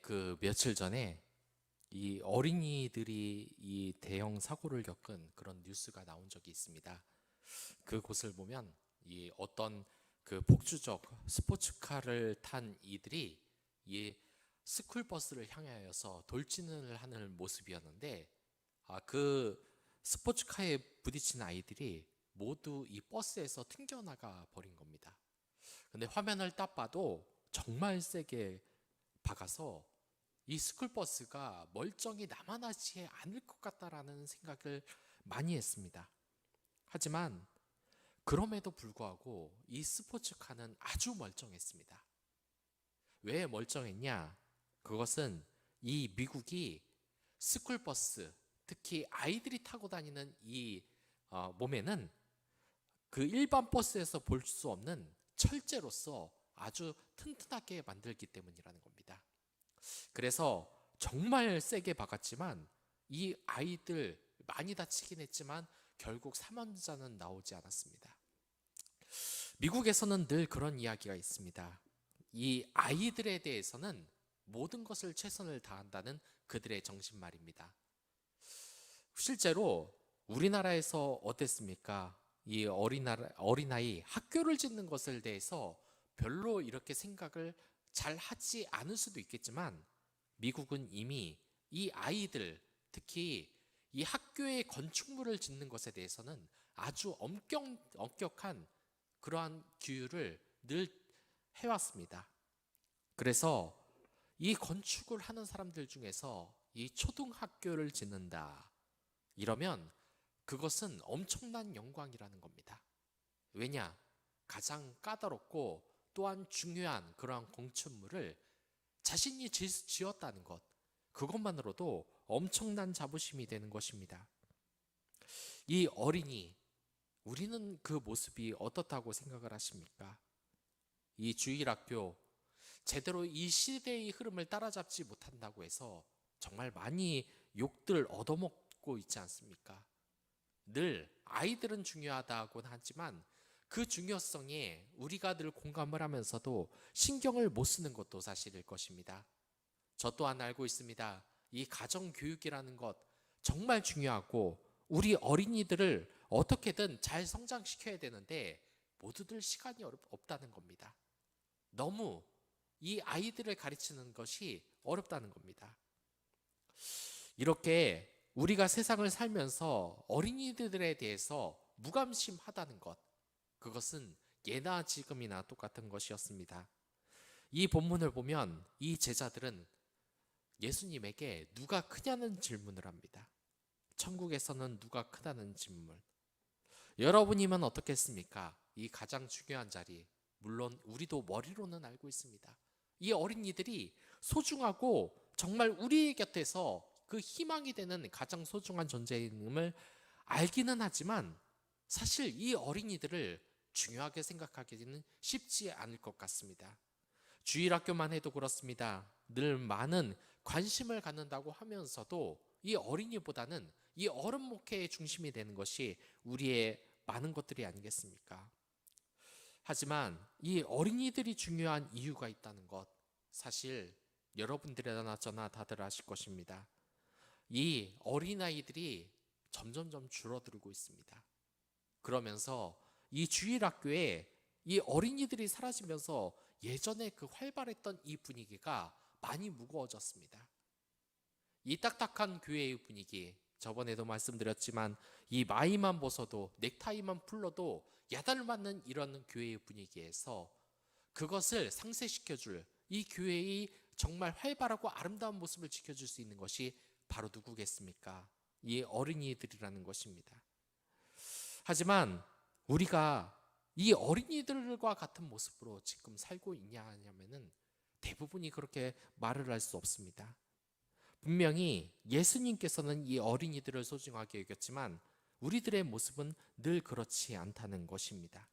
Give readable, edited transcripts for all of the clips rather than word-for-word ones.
그 며칠 전에 이 어린이들이 이 대형 사고를 겪은 그런 뉴스가 나온 적이 있습니다. 그곳을 보면 이 어떤 그 폭주적 스포츠카를 탄 이들이 이 스쿨버스를 향하여서 돌진을 하는 모습이었는데, 그 스포츠카에 부딪힌 아이들이 모두 이 버스에서 튕겨나가 버린 겁니다. 근데 화면을 딱 봐도 정말 세게 박아서 이 스쿨버스가 멀쩡히 남아나지 않을 것 같다라는 생각을 많이 했습니다. 하지만 그럼에도 불구하고 이 스포츠카는 아주 멀쩡했습니다. 왜 멀쩡했냐? 그것은 이 미국이 스쿨버스, 특히 아이들이 타고 다니는 이 몸에는 그 일반 버스에서 볼 수 없는 철제로서 아주 튼튼하게 만들기 때문이라는 겁니다. 그래서 정말 세게 박았지만 이 아이들 많이 다치긴 했지만 결국 사망자는 나오지 않았습니다. 미국에서는 늘 그런 이야기가 있습니다. 이 아이들에 대해서는 모든 것을 최선을 다한다는 그들의 정신 말입니다. 실제로 우리나라에서 어땠습니까? 이 어린아이 학교를 짓는 것에 대해서 별로 이렇게 생각을 잘 하지 않을 수도 있겠지만, 미국은 이미 이 아이들, 특히 이 학교의 건축물을 짓는 것에 대해서는 아주 엄격한 그러한 규율을 늘 해왔습니다. 그래서 이 건축을 하는 사람들 중에서 이 초등학교를 짓는다, 이러면 그것은 엄청난 영광이라는 겁니다. 왜냐? 가장 까다롭고 또한 중요한 그러한 건축물을 자신이 지었다는 것, 그것만으로도 엄청난 자부심이 되는 것입니다. 이 어린이, 우리는 그 모습이 어떻다고 생각을 하십니까? 이 주일학교, 제대로 이 시대의 흐름을 따라잡지 못한다고 해서 정말 많이 욕들 얻어먹고 있지 않습니까? 늘 아이들은 중요하다고는 하지만 그 중요성에 우리가 늘 공감을 하면서도 신경을 못 쓰는 것도 사실일 것입니다. 저 또한 알고 있습니다. 이 가정교육이라는 것 정말 중요하고 우리 어린이들을 어떻게든 잘 성장시켜야 되는데 모두들 시간이 없다는 겁니다. 너무 이 아이들을 가르치는 것이 어렵다는 겁니다. 이렇게 우리가 세상을 살면서 어린이들에 대해서 무관심하다는 것, 그것은 예나 지금이나 똑같은 것이었습니다. 이 본문을 보면 이 제자들은 예수님에게 누가 크냐는 질문을 합니다. 천국에서는 누가 크다는 질문. 여러분이면 어떻겠습니까? 이 가장 중요한 자리, 물론 우리도 머리로는 알고 있습니다. 이 어린이들이 소중하고 정말 우리 곁에서 그 희망이 되는 가장 소중한 존재임을 알기는 하지만 사실 이 어린이들을 중요하게 생각하기는 쉽지 않을 것 같습니다. 주일학교만 해도 그렇습니다. 늘 많은 관심을 갖는다고 하면서도 이 어린이보다는 이 어른 목회의 중심이 되는 것이 우리의 많은 것들이 아니겠습니까? 하지만 이 어린이들이 중요한 이유가 있다는 것, 사실 여러분들이나 저나 다들 아실 것입니다. 이 어린아이들이 점점점 줄어들고 있습니다. 그러면서 이 주일학교에 이 어린이들이 사라지면서 예전에 그 활발했던 이 분위기가 많이 무거워졌습니다. 이 딱딱한 교회의 분위기, 저번에도 말씀드렸지만 이 마이만 벗어도 넥타이만 풀러도 야단을 맞는 이런 교회의 분위기에서 그것을 상쇄시켜줄 이 교회의 정말 활발하고 아름다운 모습을 지켜줄 수 있는 것이 바로 누구겠습니까? 이 어린이들이라는 것입니다. 하지만 우리가 이 어린이들과 같은 모습으로 지금 살고 있냐 하냐면은 대부분이 그렇게 말을 할 수 없습니다. 분명히 예수님께서는 이 어린이들을 소중하게 여겼지만 우리들의 모습은 늘 그렇지 않다는 것입니다.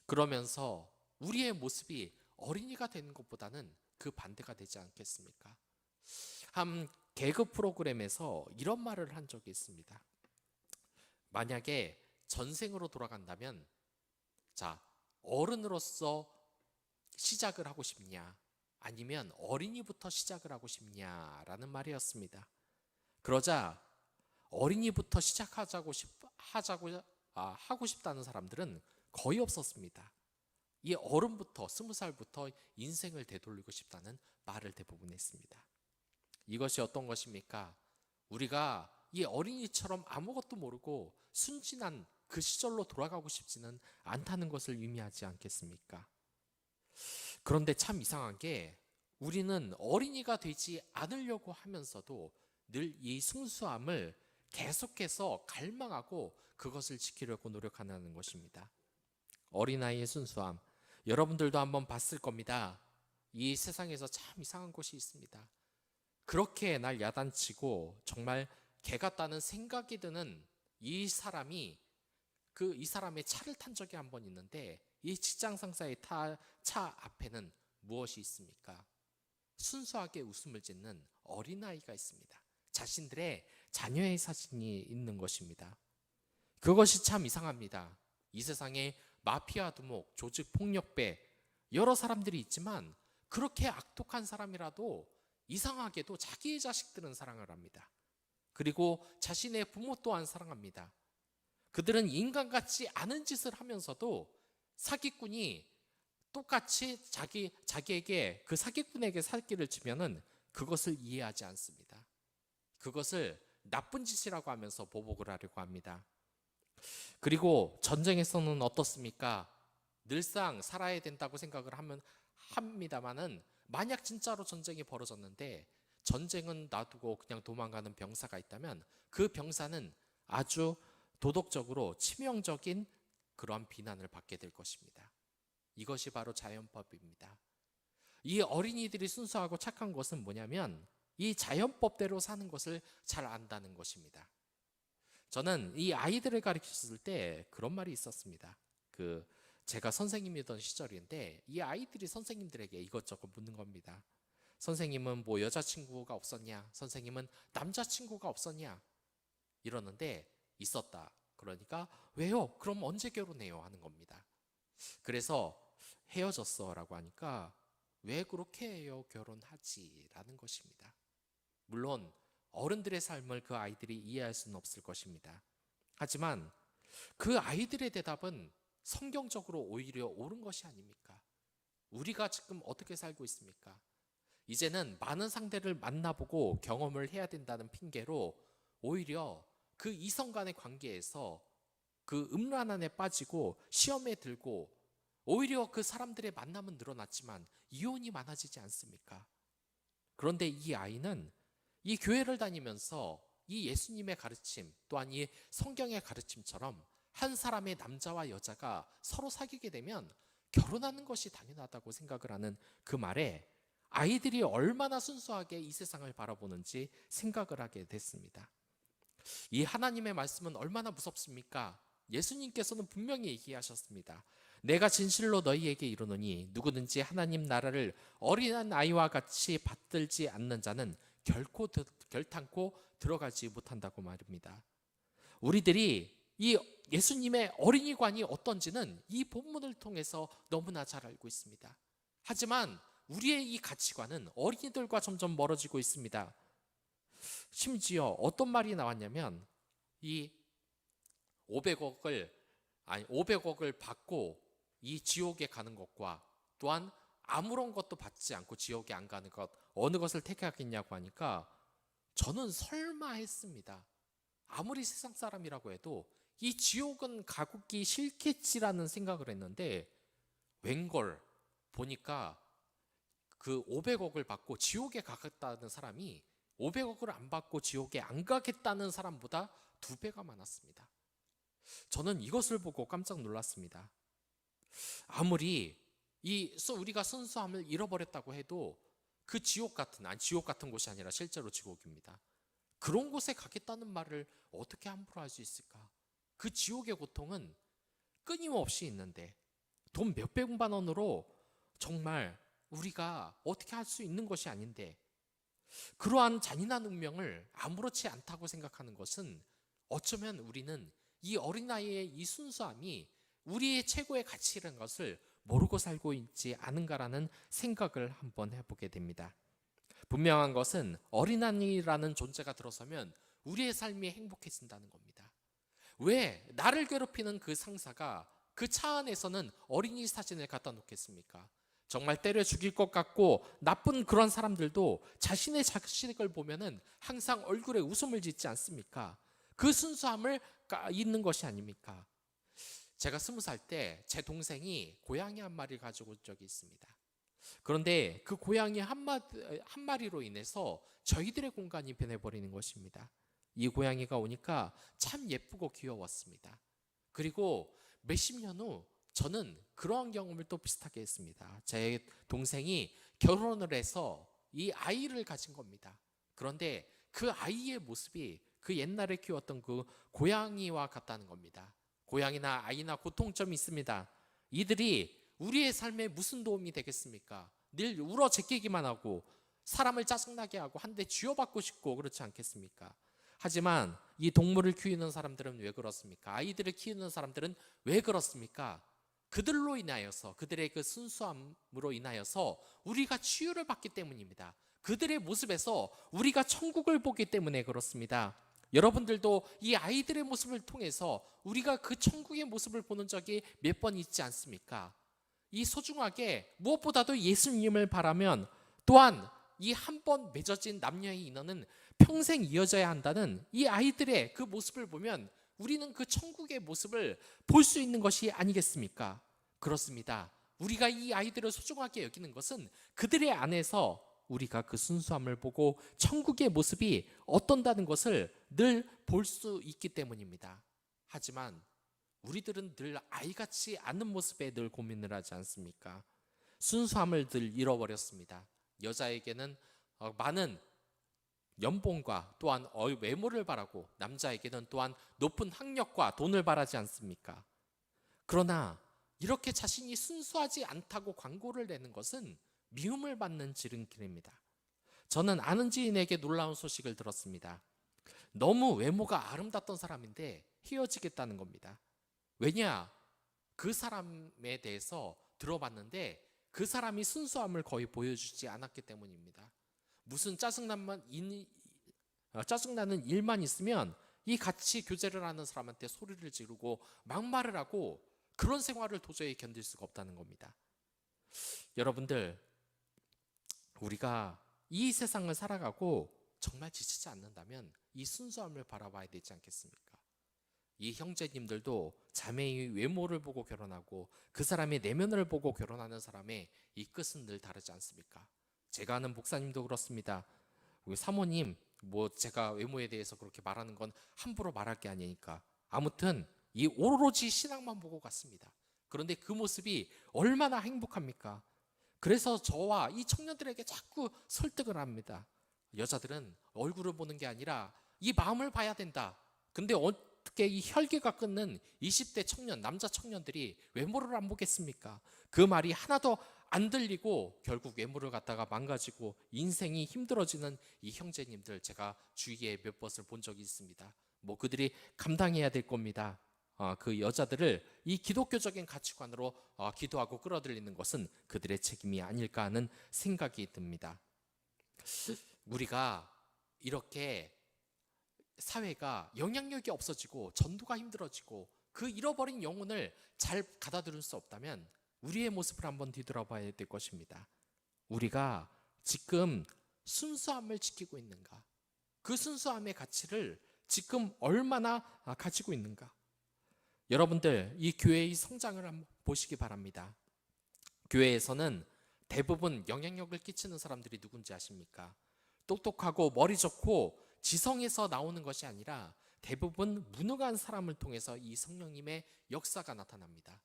그러면서 우리의 모습이 어린이가 되는 것보다는 그 반대가 되지 않겠습니까? 한 개그 프로그램에서 이런 말을 한 적이 있습니다. 만약에 전생으로 돌아간다면, 자, 어른으로서 시작을 하고 싶냐? 아니면 어린이부터 시작을 하고 싶냐라는 말이었습니다. 그러자 어린이부터 하고 싶다는 사람들은 거의 없었습니다. 이 어른부터 20살부터 인생을 되돌리고 싶다는 말을 대부분 했습니다. 이것이 어떤 것입니까? 우리가 이 어린이처럼 아무것도 모르고 순진한 그 시절로 돌아가고 싶지는 않다는 것을 의미하지 않겠습니까? 그런데 참 이상한 게 우리는 어린이가 되지 않으려고 하면서도 늘 이 순수함을 계속해서 갈망하고 그것을 지키려고 노력하는 것입니다. 어린아이의 순수함, 여러분들도 한번 봤을 겁니다. 이 세상에서 참 이상한 것이 있습니다. 그렇게 날 야단치고 정말 개 같다는 생각이 드는 이 사람이 이 사람의 차를 탄 적이 한 번 있는데 이 직장 상사의 차 앞에는 무엇이 있습니까? 순수하게 웃음을 짓는 어린아이가 있습니다. 자신들의 자녀의 사진이 있는 것입니다. 그것이 참 이상합니다. 이 세상에 마피아 두목, 조직 폭력배 여러 사람들이 있지만 그렇게 악독한 사람이라도 이상하게도 자기의 자식들은 사랑을 합니다. 그리고 자신의 부모 또한 사랑합니다. 그들은 인간 같지 않은 짓을 하면서도 사기꾼이 똑같이 자기에게 그 사기꾼에게 사기를 치면은 그것을 이해하지 않습니다. 그것을 나쁜 짓이라고 하면서 보복을 하려고 합니다. 그리고 전쟁에서는 어떻습니까? 늘상 살아야 된다고 생각을 합니다만은 만약 진짜로 전쟁이 벌어졌는데 전쟁은 놔두고 그냥 도망가는 병사가 있다면 그 병사는 아주 도덕적으로 치명적인 그러한 비난을 받게 될 것입니다. 이것이 바로 자연법입니다. 이 어린이들이 순수하고 착한 것은 뭐냐면 이 자연법대로 사는 것을 잘 안다는 것입니다. 저는 이 아이들을 가르쳤을 때 그런 말이 있었습니다. 제가 선생님이던 시절인데 이 아이들이 선생님들에게 이것저것 묻는 겁니다. 선생님은 뭐 여자친구가 없었냐? 선생님은 남자친구가 없었냐? 이러는데 있었다. 그러니까 왜요? 그럼 언제 결혼해요? 하는 겁니다. 그래서 헤어졌어 라고 하니까 왜 그렇게 해요? 결혼하지 라는 것입니다. 물론 어른들의 삶을 그 아이들이 이해할 수는 없을 것입니다. 하지만 그 아이들의 대답은 성경적으로 오히려 옳은 것이 아닙니까? 우리가 지금 어떻게 살고 있습니까? 이제는 많은 상대를 만나보고 경험을 해야 된다는 핑계로 오히려 그 이성 간의 관계에서 그 음란함에 빠지고 시험에 들고 오히려 그 사람들의 만남은 늘어났지만 이혼이 많아지지 않습니까? 그런데 이 아이는 이 교회를 다니면서 이 예수님의 가르침 또한 이 성경의 가르침처럼 한 사람의 남자와 여자가 서로 사귀게 되면 결혼하는 것이 당연하다고 생각을 하는 그 말에 아이들이 얼마나 순수하게 이 세상을 바라보는지 생각을 하게 됐습니다. 이 하나님의 말씀은 얼마나 무섭습니까? 예수님께서는 분명히 얘기하셨습니다. 내가 진실로 너희에게 이르노니 누구든지 하나님 나라를 어린한 아이와 같이 받들지 않는 자는 결탄코 들어가지 못한다고 말입니다. 우리들이 이 예수님의 어린이관이 어떤지는 이 본문을 통해서 너무나 잘 알고 있습니다. 하지만 우리의 이 가치관은 어린이들과 점점 멀어지고 있습니다. 심지어 어떤 말이 나왔냐면 이 500억을 받고 이 지옥에 가는 것과 또한 아무런 것도 받지 않고 지옥에 안 가는 것 어느 것을 택하겠냐고 하니까 저는 설마 했습니다. 아무리 세상 사람이라고 해도 이 지옥은 가기 싫겠지라는 생각을 했는데 웬걸 보니까 그 500억을 받고 지옥에 가겠다는 사람이 500억을 안 받고 지옥에 안 가겠다는 사람보다 2배가 많았습니다. 저는 이것을 보고 깜짝 놀랐습니다. 아무리 우리가 순수함을 잃어버렸다고 해도 그 지옥 같은 곳이 아니라 실제로 지옥입니다. 그런 곳에 가겠다는 말을 어떻게 함부로 할 수 있을까? 그 지옥의 고통은 끊임없이 있는데 돈 몇백만 원으로 정말 우리가 어떻게 할 수 있는 것이 아닌데 그러한 잔인한 운명을 아무렇지 않다고 생각하는 것은 어쩌면 우리는 이 어린아이의 이 순수함이 우리의 최고의 가치라는 것을 모르고 살고 있지 않은가라는 생각을 한번 해보게 됩니다. 분명한 것은 어린아이라는 존재가 들어서면 우리의 삶이 행복해진다는 겁니다. 왜 나를 괴롭히는 그 상사가 그 차 안에서는 어린이 사진을 갖다 놓겠습니까? 정말 때려 죽일 것 같고 나쁜 그런 사람들도 자신의 자식을 보면은 항상 얼굴에 웃음을 짓지 않습니까? 그 순수함을 있는 것이 아닙니까? 제가 20살 때 제 동생이 고양이 한 마리를 가지고 온 적이 있습니다. 그런데 그 고양이 한 마리로 인해서 저희들의 공간이 변해버리는 것입니다. 이 고양이가 오니까 참 예쁘고 귀여웠습니다. 그리고 몇십 년 후 저는 그러한 경험을 또 비슷하게 했습니다. 제 동생이 결혼을 해서 이 아이를 가진 겁니다. 그런데 그 아이의 모습이 그 옛날에 키웠던 그 고양이와 같다는 겁니다. 고양이나 아이나 공통점이 있습니다. 이들이 우리의 삶에 무슨 도움이 되겠습니까? 늘 울어 제끼기만 하고 사람을 짜증나게 하고 한 대 쥐어받고 싶고 그렇지 않겠습니까? 하지만 이 동물을 키우는 사람들은 왜 그렇습니까? 아이들을 키우는 사람들은 왜 그렇습니까? 그들로 인하여서, 그들의 그 순수함으로 인하여서 우리가 치유를 받기 때문입니다. 그들의 모습에서 우리가 천국을 보기 때문에 그렇습니다. 여러분들도 이 아이들의 모습을 통해서 우리가 그 천국의 모습을 보는 적이 몇 번 있지 않습니까? 이 소중하게 무엇보다도 예수님을 바라면 또한 이 한 번 맺어진 남녀의 인연은 평생 이어져야 한다는 이 아이들의 그 모습을 보면 우리는 그 천국의 모습을 볼 수 있는 것이 아니겠습니까? 그렇습니다. 우리가 이 아이들을 소중하게 여기는 것은 그들의 안에서 우리가 그 순수함을 보고 천국의 모습이 어떤다는 것을 늘 볼 수 있기 때문입니다. 하지만 우리들은 늘 아이같이 않는 모습에 늘 고민을 하지 않습니까? 순수함을 늘 잃어버렸습니다. 여자에게는 많은 연봉과 또한 외모를 바라고 남자에게는 또한 높은 학력과 돈을 바라지 않습니까? 그러나 이렇게 자신이 순수하지 않다고 광고를 내는 것은 미움을 받는 지름길입니다. 저는 아는 지인에게 놀라운 소식을 들었습니다. 너무 외모가 아름답던 사람인데 헤어지겠다는 겁니다. 왜냐? 그 사람에 대해서 들어봤는데 그 사람이 순수함을 거의 보여주지 않았기 때문입니다. 무슨 짜증나는 일만 있으면 이 같이 교제를 하는 사람한테 소리를 지르고 막말을 하고 그런 생활을 도저히 견딜 수가 없다는 겁니다. 여러분들, 우리가 이 세상을 살아가고 정말 지치지 않는다면 이 순수함을 바라봐야 되지 않겠습니까? 이 형제님들도 자매의 외모를 보고 결혼하고 그 사람의 내면을 보고 결혼하는 사람의 이 끝은 늘 다르지 않습니까? 제가 아는 목사님도 그렇습니다. 우리 사모님, 제가 외모에 대해서 그렇게 말하는 건 함부로 말할 게 아니니까. 아무튼 이 오로지 신앙만 보고 갔습니다. 그런데 그 모습이 얼마나 행복합니까? 그래서 저와 이 청년들에게 자꾸 설득을 합니다. 여자들은 얼굴을 보는 게 아니라 이 마음을 봐야 된다. 근데 어떻게 이 혈기가 끊는 20대 청년, 남자 청년들이 외모를 안 보겠습니까? 그 말이 하나도 안 들리고 결국 외모를 갖다가 망가지고 인생이 힘들어지는 이 형제님들 제가 주위에 몇 번을 본 적이 있습니다. 그들이 감당해야 될 겁니다. 그 여자들을 이 기독교적인 가치관으로 기도하고 끌어들이는 것은 그들의 책임이 아닐까 하는 생각이 듭니다. 우리가 이렇게 사회가 영향력이 없어지고 전도가 힘들어지고 그 잃어버린 영혼을 잘 가다들일 수 없다면 우리의 모습을 한번 뒤돌아봐야 될 것입니다. 우리가 지금 순수함을 지키고 있는가? 그 순수함의 가치를 지금 얼마나 가지고 있는가? 여러분들, 이 교회의 성장을 한번 보시기 바랍니다. 교회에서는 대부분 영향력을 끼치는 사람들이 누군지 아십니까? 똑똑하고 머리 좋고 지성에서 나오는 것이 아니라 대부분 무능한 사람을 통해서 이 성령님의 역사가 나타납니다.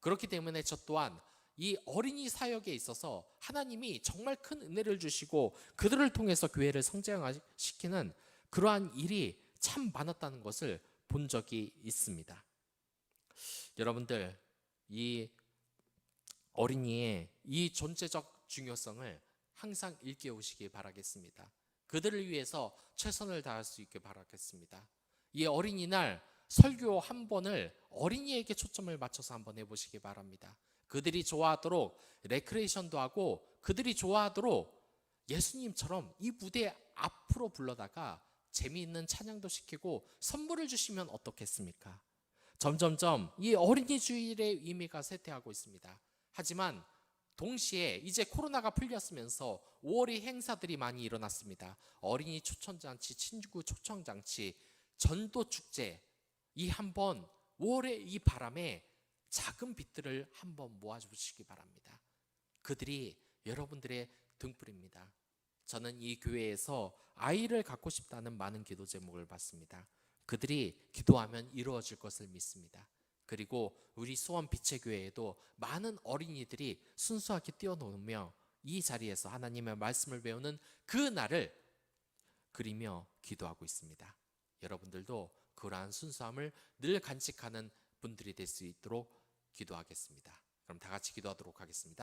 그렇기 때문에 저 또한 이 어린이 사역에 있어서 하나님이 정말 큰 은혜를 주시고 그들을 통해서 교회를 성장시키는 그러한 일이 참 많았다는 것을 본 적이 있습니다. 여러분들, 이 어린이의 이 존재적 중요성을 항상 일깨우시기 바라겠습니다. 그들을 위해서 최선을 다할 수 있게 바라겠습니다. 이 어린이날 설교 한 번을 어린이에게 초점을 맞춰서 한번 해보시기 바랍니다. 그들이 좋아하도록 레크레이션도 하고 그들이 좋아하도록 예수님처럼 이 무대 앞으로 불러다가 재미있는 찬양도 시키고 선물을 주시면 어떻겠습니까? 점점점 이 어린이 주일의 의미가 쇠퇴하고 있습니다. 하지만 동시에 이제 코로나가 풀렸으면서 5월의 행사들이 많이 일어났습니다. 어린이 초청잔치, 친구 초청잔치, 전도 축제, 이 한번 5월의 이 바람에 작은 빛들을 한번 모아주시기 바랍니다. 그들이 여러분들의 등불입니다. 저는 이 교회에서 아이를 갖고 싶다는 많은 기도 제목을 받습니다. 그들이 기도하면 이루어질 것을 믿습니다. 그리고 우리 수원 빛의 교회에도 많은 어린이들이 순수하게 뛰어노며 이 자리에서 하나님의 말씀을 배우는 그 날을 그리며 기도하고 있습니다. 여러분들도 그러한 순수함을 늘 간직하는 분들이 될 수 있도록 기도하겠습니다. 그럼 다 같이 기도하도록 하겠습니다.